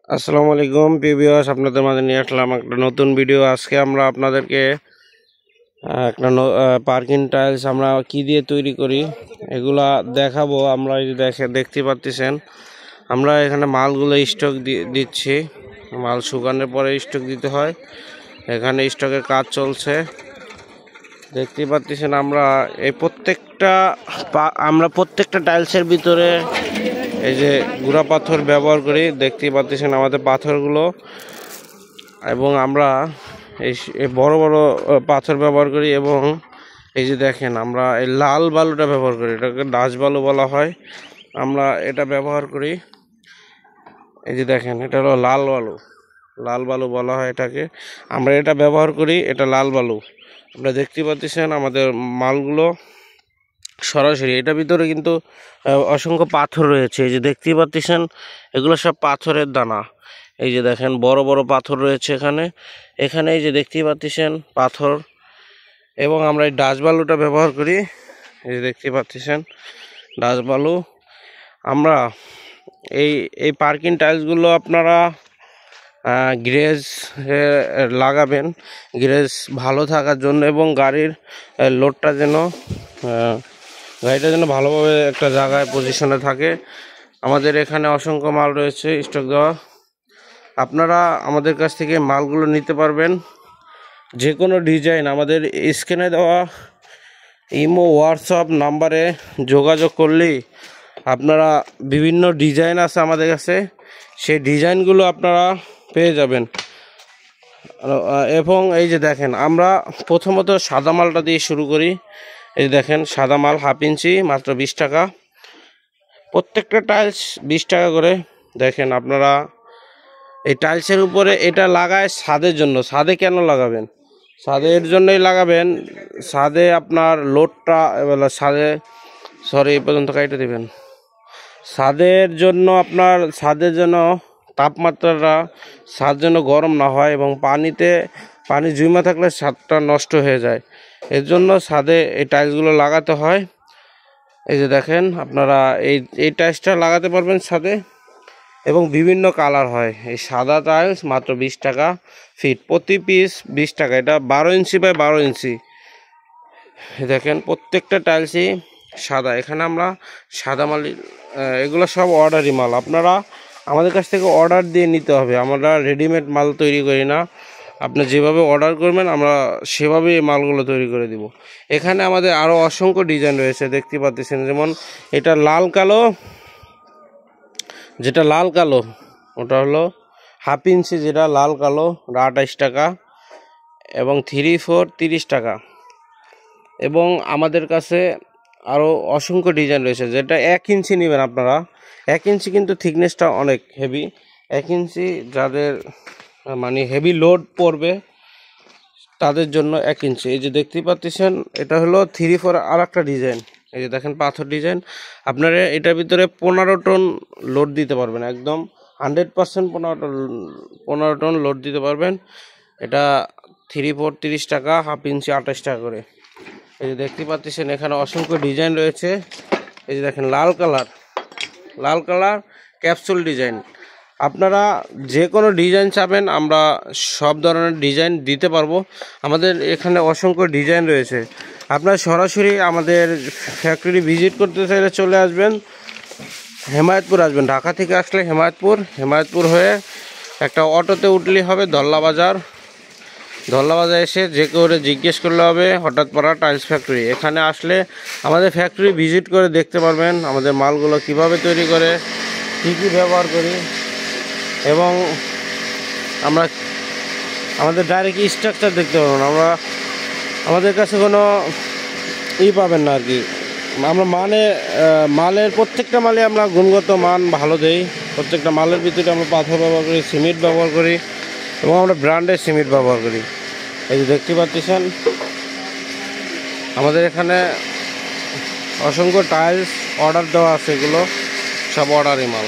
আসসালামু আলাইকুম প্রিয় ভিউয়ার্স, আপনাদের মাঝে নিয়ে আসলাম একটা নতুন ভিডিও। আজকে আমরা আপনাদেরকে একটা পার্কিং টাইলস আমরা কি দিয়ে তৈরি করি এগুলা দেখাবো। আমরা এই দেখতে পাচ্ছেন, আমরা এখানে মালগুলো স্টক দিচ্ছি। মাল শুকানোর পরে স্টক দিতে হয়, এখানে স্টকের কাজ চলছে। দেখতে পাচ্ছেন আমরা এই প্রত্যেকটা টাইলসের ভিতরে এই যে গুঁড়া পাথর ব্যবহার করি। দেখতে পাচ্ছেন আমাদের পাথরগুলো, এবং আমরা এই বড় বড় পাথর ব্যবহার করি। এবং এই যে দেখেন, আমরা এই লাল বালুটা ব্যবহার করি, এটাকে ডাচ বালু বলা হয়। আমরা এটা ব্যবহার করি। এই যে দেখেন, এটা হলো লাল বালু বলা হয় এটাকে। আমরা এটা ব্যবহার করি, এটা লাল বালু। আপনারা দেখতে পাচ্ছেন আমাদের মালগুলো সরাসরি এটার ভিতরে কিন্তু অসংখ্য পাথর রয়েছে। এই যে দেখতে পাচ্ছেন, এগুলো সব পাথরের দানা। এই যে দেখেন, বড় বড় পাথর রয়েছে এখানে। এই যে দেখতে পাচ্ছেন পাথর, এবং আমরা এই ডাচ বালুটা ব্যবহার করি। এই যে দেখতে পাচ্ছেন ডাচ বালু। আমরা এই পার্কিং টাইলসগুলো আপনারা গ্রেজ লাগাবেন, গ্রেজ ভালো থাকার জন্য, এবং গাড়ির লোডটা যেন গাড়িটা যেন ভালোভাবে একটা জায়গায় পজিশনে থাকে। আমাদের এখানে অসংখ্য মাল রয়েছে স্টক দেওয়া। আপনারা আমাদের কাছ থেকে মালগুলো নিতে পারবেন। যে কোনো ডিজাইন আমাদের স্ক্রিনে দেওয়া ইমো হোয়াটসঅ্যাপ নাম্বারে যোগাযোগ করলেই আপনারা বিভিন্ন ডিজাইন আছে আমাদের কাছে, সেই ডিজাইনগুলো আপনারা পেয়ে যাবেন। এবং এই যে দেখেন, আমরা প্রথমত সাদা মালটা দিয়ে শুরু করি। এই দেখেন, সাদা মাল 1/2 ইঞ্চি মাত্র 20 টাকা। প্রত্যেকটা টাইলস 20 টাকা করে। দেখেন আপনারা এই টাইলসের উপরে এটা লাগায় ছাদের জন্য। ছাদে কেন লাগাবেন? ছাদের জন্যই লাগাবেন। ছাদে আপনার লোডটা এই পর্যন্ত কাইটে দেবেন। ছাদের জন্য আপনার ছাদের জন্য তাপমাত্রাটা ছাদ যেন গরম না হয়, এবং পানি জমে থাকলে ছাদটা নষ্ট হয়ে যায়। এর জন্য ছাদে এই টাইলসগুলো লাগাতে হয়। এই যে দেখেন, আপনারা এই টাইলসটা লাগাতে পারবেন ছাদে, এবং বিভিন্ন কালার হয়। এই সাদা টাইলস মাত্র 20 টাকা ফিট, প্রতি পিস 20 টাকা। এটা 12 ইঞ্চি বাই 12 ইঞ্চি। দেখেন, প্রত্যেকটা টাইলসই সাদা। এখানে আমরা সাদা মাল, এগুলো সব অর্ডারি মাল। আপনারা আমাদের কাছ থেকে অর্ডার দিয়ে নিতে হবে। আমরা রেডিমেড মাল তৈরি করি না। আপনি যেভাবে অর্ডার করবেন আমরা সেভাবেই এই মালগুলো তৈরি করে দিব। এখানে আমাদের আরও অসংখ্য ডিজাইন রয়েছে, দেখতে পাচ্ছেন। যেমন এটা লাল কালো, যেটা লাল কালো ওটা হলো 1/2 ইঞ্চি, যেটা লাল কালো 28 টাকা, এবং 3/4 30 টাকা। এবং আমাদের কাছে আরও অসংখ্য ডিজাইন রয়েছে। যেটা 1 ইঞ্চি নেবেন আপনারা, 1 ইঞ্চি কিন্তু থিকনেসটা অনেক হেভি। 1 ইঞ্চি যাদের মানে হেভি লোড পড়বে তাদের জন্য 1 ইঞ্চি। এই যে দেখতে পাচ্ছেন, এটা হলো 3/4 আর একটা ডিজাইন। এই যে দেখেন, পাথর ডিজাইন। আপনারা এটার ভিতরে 15 টন লোড দিতে পারবেন, একদম 100% 15 টন লোড দিতে পারবেন। এটা 3/4 30 টাকা, 1/2 ইঞ্চি 28 টাকা করে। এই যে দেখতে পাচ্ছেন, এখানে অসংখ্য ডিজাইন রয়েছে। এই যে দেখেন, লাল কালার ক্যাপসুল ডিজাইন। আপনারা যে কোনো ডিজাইন চাবেন, আমরা সব ধরনের ডিজাইন দিতে পারবো। আমাদের এখানে অসংখ্য ডিজাইন রয়েছে। আপনারা সরাসরি আমাদের ফ্যাক্টরি ভিজিট করতে চাইলে চলে আসবেন, হেমায়েতপুর আসবেন। ঢাকা থেকে আসলে হেমায়েতপুর হয়ে একটা অটোতে উঠলেই হবে ধল্লা বাজার এসে যে করে জিজ্ঞেস করলে হবে হঠাৎপাড়া টাইলস ফ্যাক্টরি। এখানে আসলে আমাদের ফ্যাক্টরি ভিজিট করে দেখতে পারবেন আমাদের মালগুলো কিভাবে তৈরি করে, কী কী ব্যবহার করি, এবং আমরা আমাদের ডাইরেক্ট স্ট্রাকচার দেখতে পারবেন। আমাদের কাছে কোনো পাবেন না আর কি। আমরা মালের প্রত্যেকটা মালে আমরা গুণগত মান ভালো দেই। প্রত্যেকটা মালের ভিতরে আমরা পাথর ব্যবহার করি, সিমেন্ট ব্যবহার করি, এবং আমরা ব্র্যান্ডের সিমেন্ট ব্যবহার করি। এই যে দেখতে পাচ্ছেন, আমাদের এখানে অসংখ্য টাইলস অর্ডার দেওয়া আছে। এগুলো সব অর্ডারি মাল।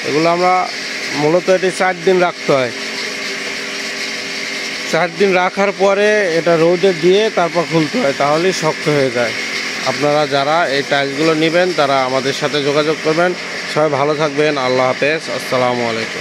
এগুলো আমরা মূলত এটি 4 দিন রাখতে হয়। 4 দিন রাখার পরে এটা রোদে দিয়ে তারপর খুলতে হয়, তাহলেই শক্ত হয়ে যায়। আপনারা যারা এই টাইলসগুলো নেবেন তারা আমাদের সাথে যোগাযোগ করবেন। সবাই ভালো থাকবেন। আল্লাহ হাফেজ। আসসালামু আলাইকুম।